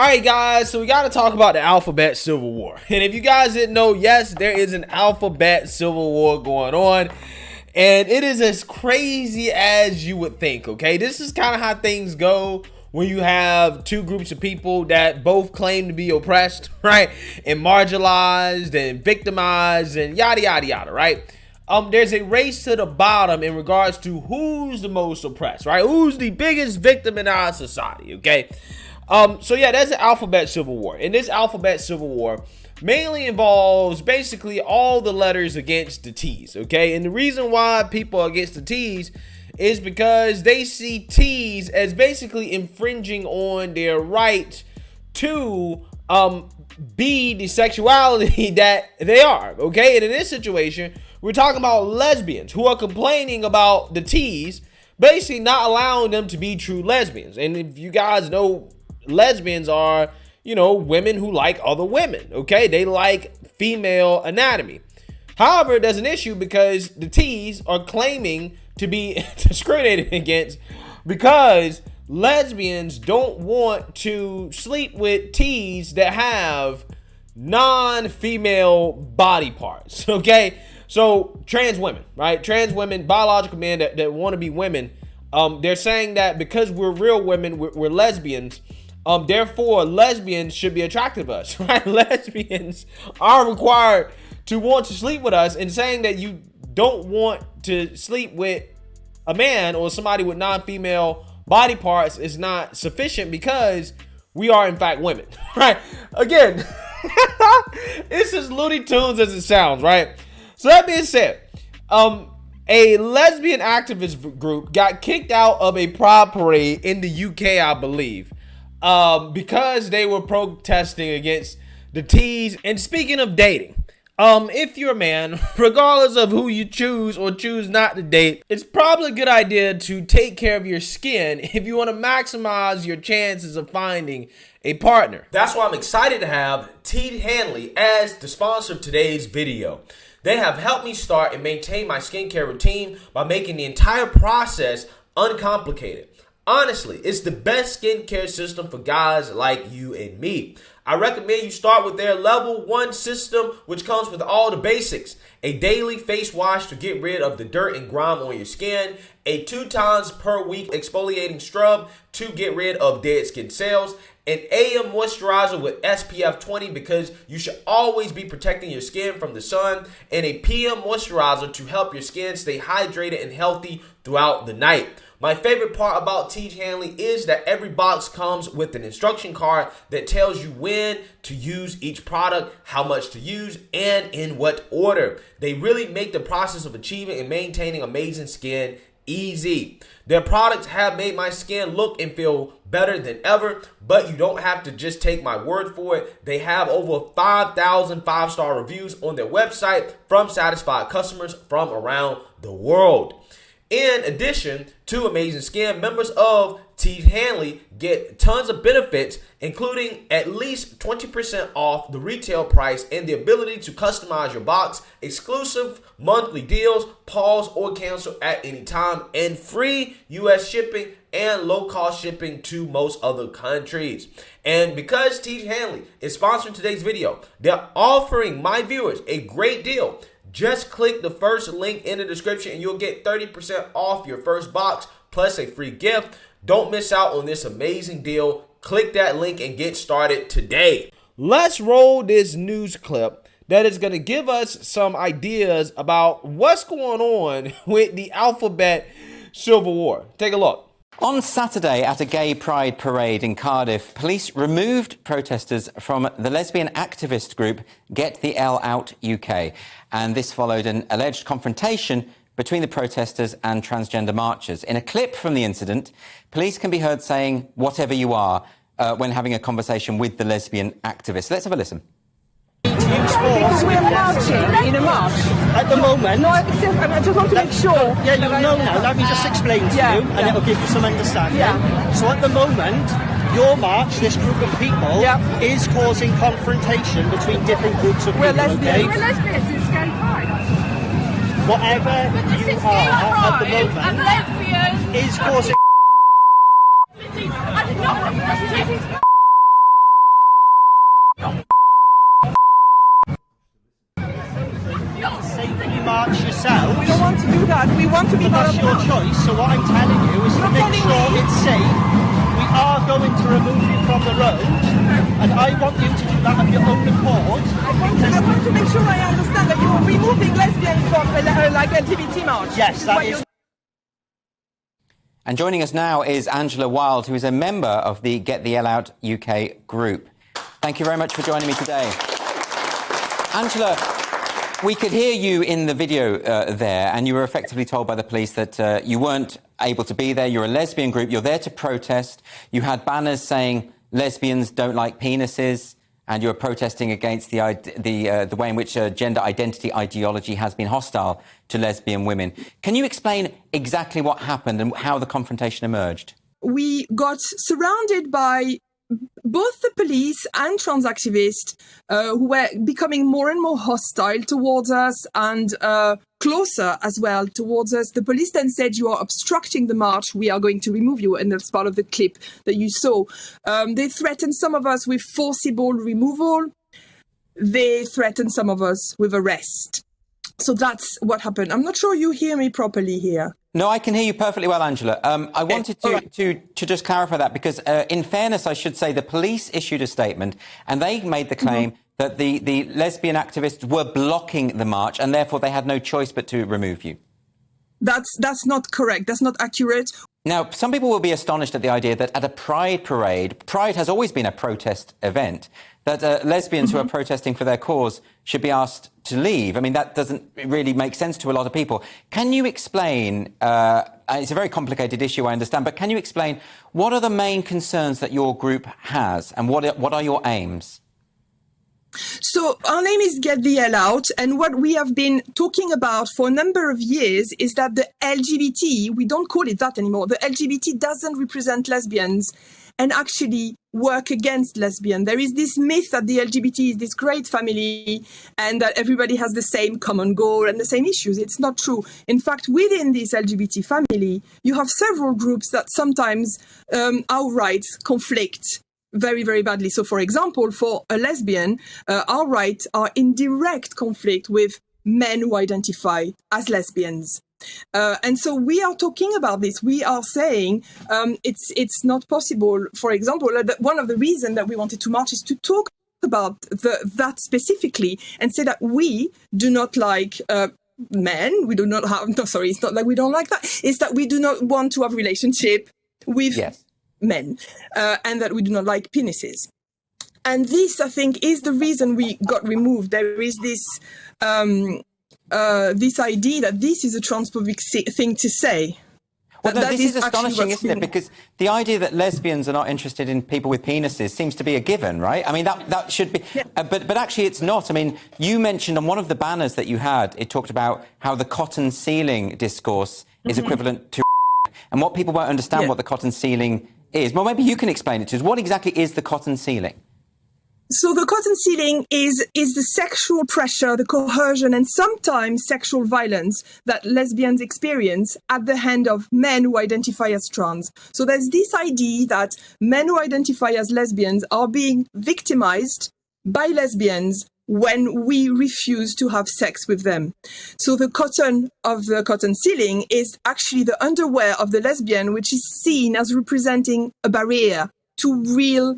Alright guys, so we got to talk about the alphabet civil war. And if you guys didn't know, yes, there is an alphabet civil war going on. And it is as crazy as you would think, okay? This is kind of how things go when you have two groups of people that both claim to be oppressed, right? And marginalized and victimized and yada, yada, yada, right? There's a race to the bottom in regards to who's the most oppressed, right? Who's the biggest victim in our society, okay? So yeah, that's the alphabet civil war. And this alphabet civil war mainly involves basically all the letters against the T's, okay? And the reason why people are against the T's is because they see T's as basically infringing on their right to be the sexuality that they are, okay? And in this situation, we're talking about lesbians who are complaining about the T's basically not allowing them to be true lesbians. And if you guys know, lesbians are, you know, women who like other women, okay? They like female anatomy. However, there's an issue because the T's are claiming to be discriminated against because lesbians don't want to sleep with T's that have non-female body parts, okay? So trans women, right? Trans women, biological men that want to be women, they're saying that because we're real women, we're lesbians, therefore lesbians should be attracted to us, right? Lesbians are required to want to sleep with us, and saying that you don't want to sleep with a man or somebody with non-female body parts is not sufficient because we are in fact women, right? Again, it's as Looney Tunes as it sounds, right? So that being said, a lesbian activist group got kicked out of a pride parade in the UK, I believe, because they were protesting against the T's. And speaking of dating, if you're a man, regardless of who you choose or choose not to date, it's probably a good idea to take care of your skin if you want to maximize your chances of finding a partner. That's why I'm excited to have T. Hanley as the sponsor of today's video. They have helped me start and maintain my skincare routine by making the entire process uncomplicated. Honestly, it's the best skincare system for guys like you and me. I recommend you start with their level 1 system, which comes with all the basics. A daily face wash to get rid of the dirt and grime on your skin. A 2 times per week exfoliating scrub to get rid of dead skin cells. An AM moisturizer with SPF 20 because you should always be protecting your skin from the sun. And a PM moisturizer to help your skin stay hydrated and healthy throughout the night. My favorite part about T. Hanley is that every box comes with an instruction card that tells you when to use each product, how much to use, and in what order. They really make the process of achieving and maintaining amazing skin easy. Their products have made my skin look and feel better than ever, but you don't have to just take my word for it. They have over 5,000 5-star reviews on their website from satisfied customers from around the world. In addition to amazing skin, members of T. Hanley get tons of benefits, including at least 20% off the retail price and the ability to customize your box, exclusive monthly deals, pause or cancel at any time, and free US shipping and low-cost shipping to most other countries. And because T. Hanley is sponsoring today's video, they're offering my viewers a great deal. Just click the first link in the description and you'll get 30% off your first box plus a free gift. Don't miss out on this amazing deal. Click that link and get started today. Let's roll this news clip that is going to give us some ideas about what's going on with the alphabet civil war. Take a look. On Saturday, at a gay pride parade in Cardiff, police removed protesters from the lesbian activist group Get the L Out UK. And this followed an alleged confrontation between the protesters and transgender marchers. In a clip from the incident, police can be heard saying, "whatever you are," when having a conversation with the lesbian activists. Let's have a listen. We're marching in a march. At the moment... No, I just want to make sure... Yeah, you know now. Let me just explain to you, and it'll give you some understanding. Yeah. So at the moment, your march, this group of people, is causing confrontation between different groups of people, okay? We're lesbians, it's gay pride. Whatever you are at the moment is causing... that's your choice. So what I'm telling you is to make sure it's safe. We are going to remove you from the road, and I want you to do that of your own accord. I want to make sure I understand that you're removing lesbians from like LGBT march. Yes, that is. And joining us now is Angela Wild, who is a member of the Get the L Out UK group. Thank you very much for joining me today. Angela, we could hear you in the video there, and you were effectively told by the police that you weren't able to be there. You're a lesbian group. You're there to protest. You had banners saying lesbians don't like penises, and you were protesting against the way in which gender identity ideology has been hostile to lesbian women. Can you explain exactly what happened and how the confrontation emerged? We got surrounded by both the police and trans activists who were becoming more and more hostile towards us and closer as well towards us. The police then said, "You are obstructing the march. We are going to remove you." And that's part of the clip that you saw. They threatened some of us with forcible removal. They threatened some of us with arrest. So that's what happened. I'm not sure you hear me properly here. No, I can hear you perfectly well, Angela. I wanted to just clarify that because, in fairness, I should say the police issued a statement and they made the claim that the lesbian activists were blocking the march and therefore they had no choice but to remove you. That's not correct. That's not accurate. Now, some people will be astonished at the idea that at a pride parade, pride has always been a protest event, that lesbians who are protesting for their cause should be asked to leave. I mean, that doesn't really make sense to a lot of people. Can you explain, it's a very complicated issue, I understand, but can you explain what are the main concerns that your group has and what are your aims? So our name is Get the L Out, and what we have been talking about for a number of years is that the LGBT, we don't call it that anymore, the LGBT doesn't represent lesbians and actually work against lesbian. There is this myth that the LGBT is this great family and that everybody has the same common goal and the same issues. It's not true. In fact, within this LGBT family, you have several groups that sometimes outright conflict very, very badly. So, for example, for a lesbian, our rights are in direct conflict with men who identify as lesbians. And so we are talking about this. We are saying it's not possible. For example, one of the reasons that we wanted to march is to talk about that specifically and say that we do not like men. We do not have, no, sorry, it's not like we don't like that. It's that we do not want to have relationship with men and that we do not like penises. And this, I think, is the reason we got removed. There is this this idea that this is a transphobic thing to say. Well, no, this is astonishing, isn't it? Because the idea that lesbians are not interested in people with penises seems to be a given, right? I mean, that should be... But actually, it's not. I mean, you mentioned on one of the banners that you had, it talked about how the cotton ceiling discourse is equivalent to... And what people won't understand what the cotton ceiling is. Well, maybe you can explain it to us. What exactly is the cotton ceiling? So the cotton ceiling is the sexual pressure, the coercion, and sometimes sexual violence that lesbians experience at the hand of men who identify as trans. So there's this idea that men who identify as lesbians are being victimized by lesbians when we refuse to have sex with them. So the cotton of the cotton ceiling is actually the underwear of the lesbian, which is seen as representing a barrier to real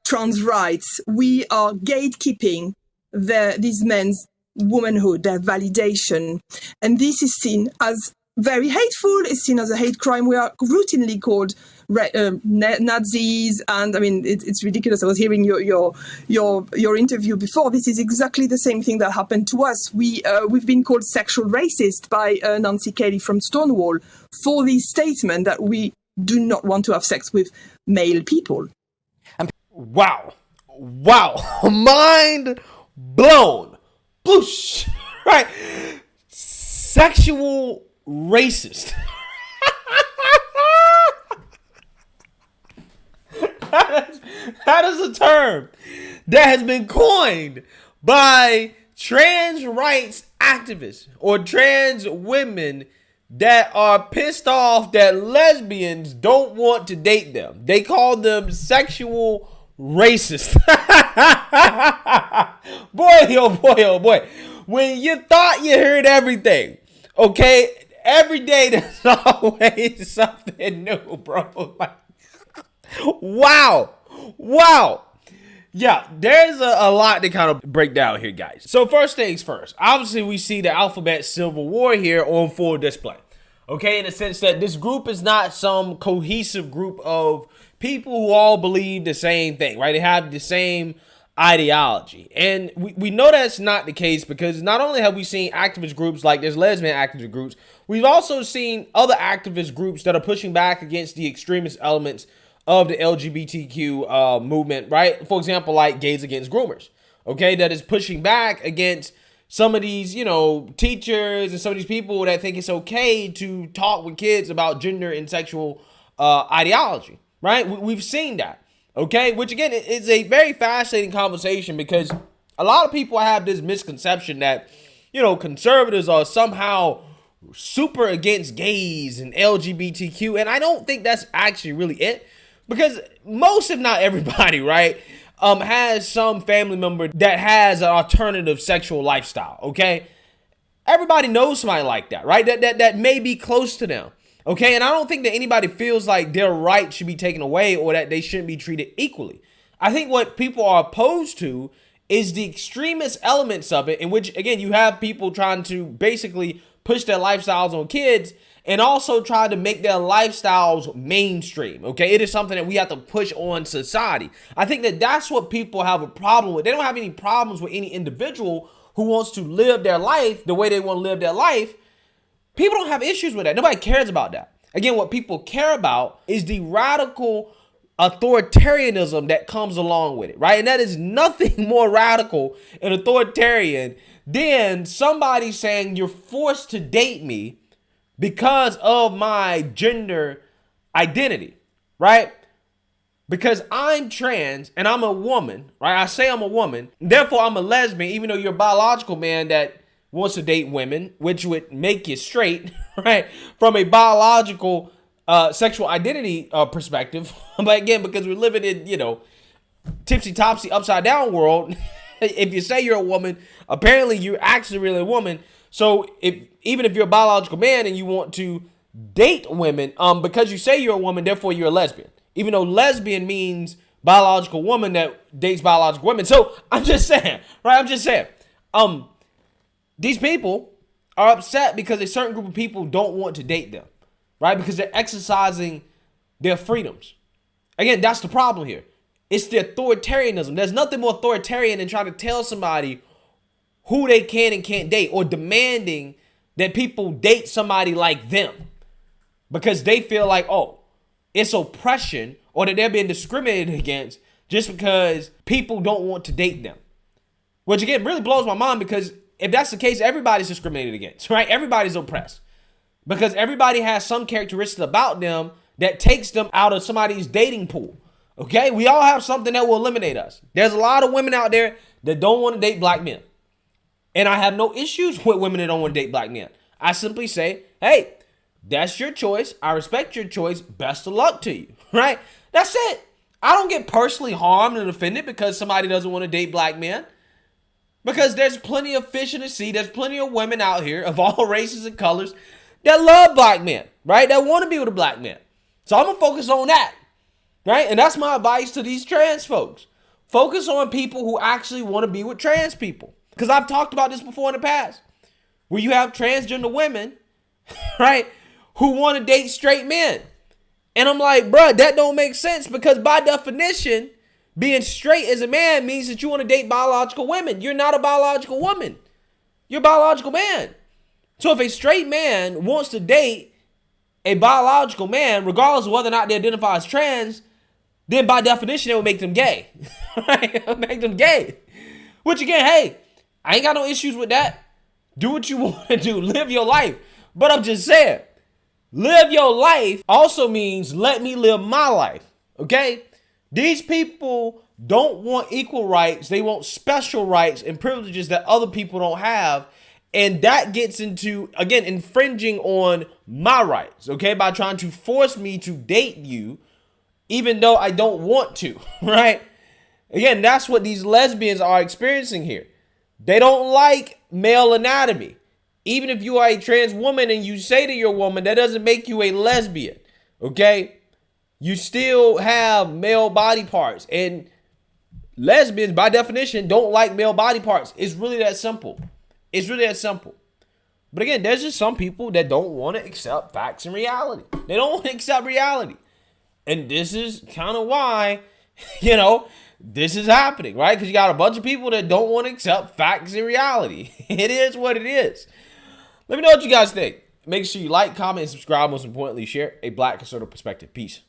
trans rights. We are gatekeeping these men's womanhood, their validation. And this is seen as very hateful. It's seen as a hate crime. We are routinely called Nazis. And I mean, it's ridiculous. I was hearing your interview before. This is exactly the same thing that happened to us. We've been called sexual racist by Nancy Kelly from Stonewall for the statement that we do not want to have sex with male people. Wow. Mind blown. Bloosh. Right. Sexual racist. That is a term that has been coined by trans rights activists or trans women that are pissed off that lesbians don't want to date them. They call them sexual racist. Boy, oh boy, oh boy. When you thought you heard everything, okay, Every day there's always something new, bro. Like, wow. Yeah, there's a lot to kind of break down here, guys. So first things first, obviously we see the alphabet civil war here on full display. Okay, in the sense that this group is not some cohesive group of people who all believe the same thing, right? They have the same ideology. And we know that's not the case because not only have we seen activist groups like there's lesbian activist groups, we've also seen other activist groups that are pushing back against the extremist elements of the LGBTQ movement, right? For example, like Gays Against Groomers, okay? That is pushing back against some of these, teachers and some of these people that think it's okay to talk with kids about gender and sexual ideology, right? We've seen that, okay? Which again, is a very fascinating conversation because a lot of people have this misconception that, conservatives are somehow super against gays and LGBTQ. And I don't think that's actually really it because most, if not everybody, right? Has some family member that has an alternative sexual lifestyle, okay? Everybody knows somebody like that, right? That may be close to them, okay? And I don't think that anybody feels like their rights should be taken away or that they shouldn't be treated equally. I think what people are opposed to is the extremist elements of it, in which, again, you have people trying to basically push their lifestyles on kids and also try to make their lifestyles mainstream, okay? It is something that we have to push on society. I think that that's what people have a problem with. They don't have any problems with any individual who wants to live their life the way they want to live their life. People don't have issues with that. Nobody cares about that. Again, what people care about is the radical authoritarianism that comes along with it, right? And that is nothing more radical and authoritarian than somebody saying you're forced to date me because of my gender identity, right? Because I'm trans and I'm a woman, right? I say I'm a woman, therefore I'm a lesbian, even though you're a biological man that wants to date women, which would make you straight, right? From a biological sexual identity perspective. But again, because we're living in, tipsy-topsy, upside-down world, if you say you're a woman, apparently you're actually really a woman. So even if you're a biological man and you want to date women, because you say you're a woman, therefore you're a lesbian. Even though lesbian means biological woman that dates biological women. So I'm just saying, right? These people are upset because a certain group of people don't want to date them, right? Because they're exercising their freedoms. Again, that's the problem here. It's the authoritarianism. There's nothing more authoritarian than trying to tell somebody who they can and can't date, or demanding that people date somebody like them because they feel like, it's oppression, or that they're being discriminated against just because people don't want to date them. Which again really blows my mind, because if that's the case, everybody's discriminated against, right? Everybody's oppressed because everybody has some characteristics about them that takes them out of somebody's dating pool. Okay, we all have something that will eliminate us. There's a lot of women out there that don't want to date black men. And I have no issues with women that don't want to date black men. I simply say, hey, that's your choice. I respect your choice. Best of luck to you, right? That's it. I don't get personally harmed and offended because somebody doesn't want to date black men. Because there's plenty of fish in the sea. There's plenty of women out here of all races and colors that love black men, right? That want to be with a black man. So I'm going to focus on that, right? And that's my advice to these trans folks. Focus on people who actually want to be with trans people. Because I've talked about this before in the past, where you have transgender women, right, who want to date straight men. And I'm like, bruh, that don't make sense, because by definition, being straight as a man means that you want to date biological women. You're not a biological woman. You're a biological man. So if a straight man wants to date a biological man, regardless of whether or not they identify as trans, then by definition, it will make them gay. Right? It will make them gay. Which again, hey, I ain't got no issues with that. Do what you want to do. Live your life. But I'm just saying, live your life also means let me live my life. Okay? These people don't want equal rights. They want special rights and privileges that other people don't have. And that gets into, again, infringing on my rights, okay? By trying to force me to date you, even though I don't want to, right? Again, that's what these lesbians are experiencing here. They don't like male anatomy, even if you are a trans woman and you say that you're a woman, that doesn't make you a lesbian, okay? You still have male body parts, and lesbians, by definition, don't like male body parts. It's really that simple. It's really that simple. But again, there's just some people that don't want to accept facts and reality. They don't want to accept reality. And this is kind of why, this is happening, right? Because you got a bunch of people that don't want to accept facts and reality. It is what it is. Let me know what you guys think. Make sure you like, comment, and subscribe. Most importantly, share a Black conservative perspective. Peace.